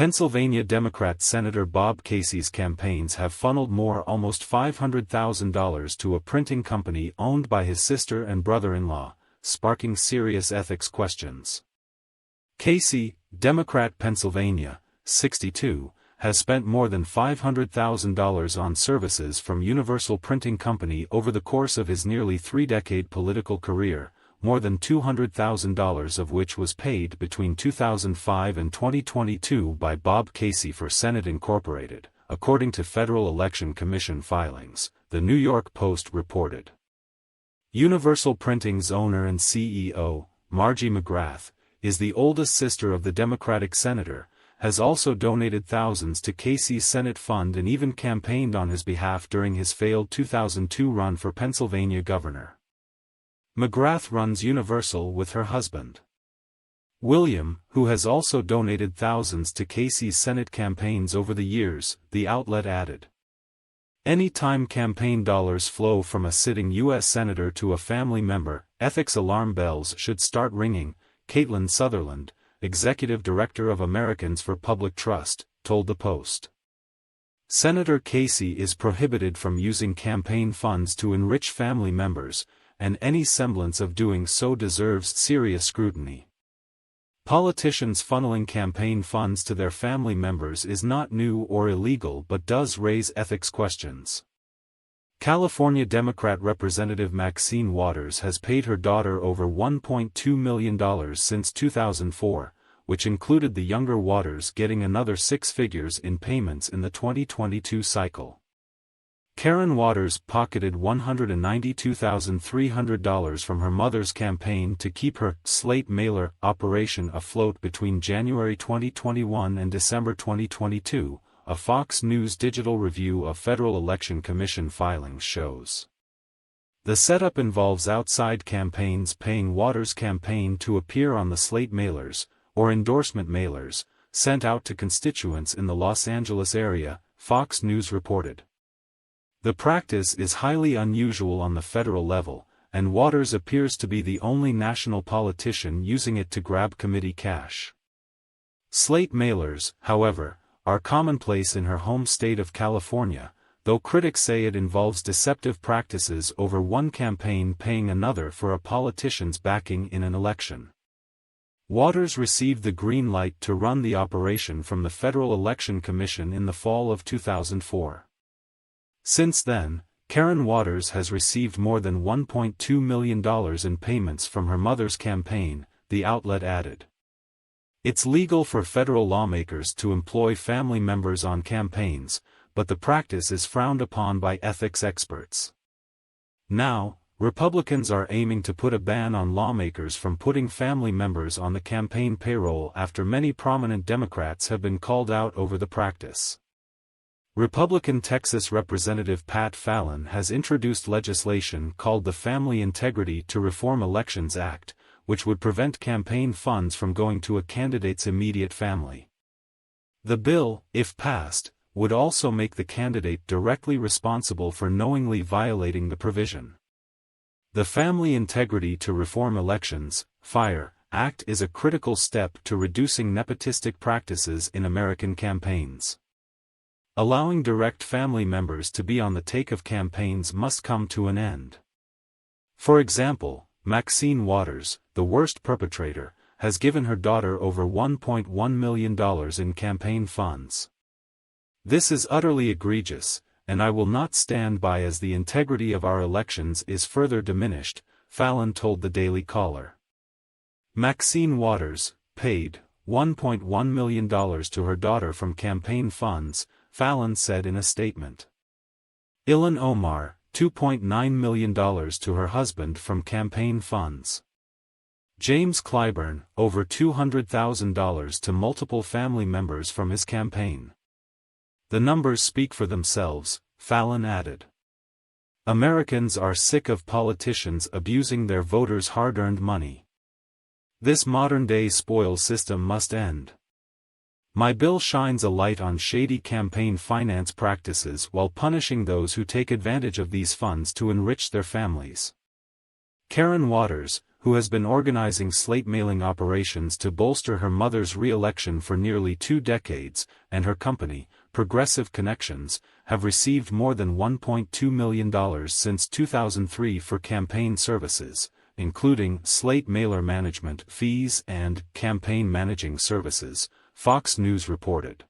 Pennsylvania Democrat Senator Bob Casey's campaigns have funneled almost $500,000 to a printing company owned by his sister and brother-in-law, sparking serious ethics questions. Casey, Democrat Pennsylvania, 62, has spent more than $500,000 on services from Universal Printing Company over the course of his nearly three-decade political career, more than $200,000 of which was paid between 2005 and 2022 by Bob Casey for Senate Incorporated, according to Federal Election Commission filings, the New York Post reported. Universal Printing's owner and CEO, Margie McGrath, is the oldest sister of the Democratic senator, has also donated thousands to Casey's Senate fund and even campaigned on his behalf during his failed 2002 run for Pennsylvania governor. McGrath runs Universal with her husband, William, who has also donated thousands to Casey's Senate campaigns over the years, the outlet added. Any time campaign dollars flow from a sitting U.S. senator to a family member, ethics alarm bells should start ringing, Caitlin Sutherland, executive director of Americans for Public Trust, told the Post. Senator Casey is prohibited from using campaign funds to enrich family members, and any semblance of doing so deserves serious scrutiny. Politicians funneling campaign funds to their family members is not new or illegal but does raise ethics questions. California Democrat Representative Maxine Waters has paid her daughter over $1.2 million since 2004, which included the younger Waters getting another six figures in payments in the 2022 cycle. Karen Waters pocketed $192,300 from her mother's campaign to keep her slate mailer operation afloat between January 2021 and December 2022. A Fox News digital review of Federal Election Commission filings shows. The setup involves outside campaigns paying Waters' campaign to appear on the slate mailers, or endorsement mailers, sent out to constituents in the Los Angeles area, Fox News reported. The practice is highly unusual on the federal level, and Waters appears to be the only national politician using it to grab committee cash. Slate mailers, however, are commonplace in her home state of California, though critics say it involves deceptive practices over one campaign paying another for a politician's backing in an election. Waters received the green light to run the operation from the Federal Election Commission in the fall of 2004. Since then, Karen Waters has received more than $1.2 million in payments from her mother's campaign, the outlet added. It's legal for federal lawmakers to employ family members on campaigns, but the practice is frowned upon by ethics experts. Now, Republicans are aiming to put a ban on lawmakers from putting family members on the campaign payroll after many prominent Democrats have been called out over the practice. Republican Texas Representative Pat Fallon has introduced legislation called the Family Integrity to Reform Elections Act, which would prevent campaign funds from going to a candidate's immediate family. The bill, if passed, would also make the candidate directly responsible for knowingly violating the provision. The Family Integrity to Reform Elections (FIRE) Act is a critical step to reducing nepotistic practices in American campaigns. Allowing direct family members to be on the take of campaigns must come to an end. For example, Maxine Waters, the worst perpetrator, has given her daughter over $1.1 million in campaign funds. This is utterly egregious, and I will not stand by as the integrity of our elections is further diminished, Fallon told the Daily Caller. Maxine Waters paid $1.1 million to her daughter from campaign funds, Fallon said in a statement. Ilhan Omar, $2.9 million to her husband from campaign funds. James Clyburn, over $200,000 to multiple family members from his campaign. The numbers speak for themselves, Fallon added. Americans are sick of politicians abusing their voters' hard-earned money. This modern-day spoil system must end. My bill shines a light on shady campaign finance practices while punishing those who take advantage of these funds to enrich their families. Karen Waters, who has been organizing slate mailing operations to bolster her mother's re-election for nearly 2 decades, and her company, Progressive Connections, have received more than $1.2 million since 2003 for campaign services, including slate mailer management fees and campaign managing services, Fox News reported.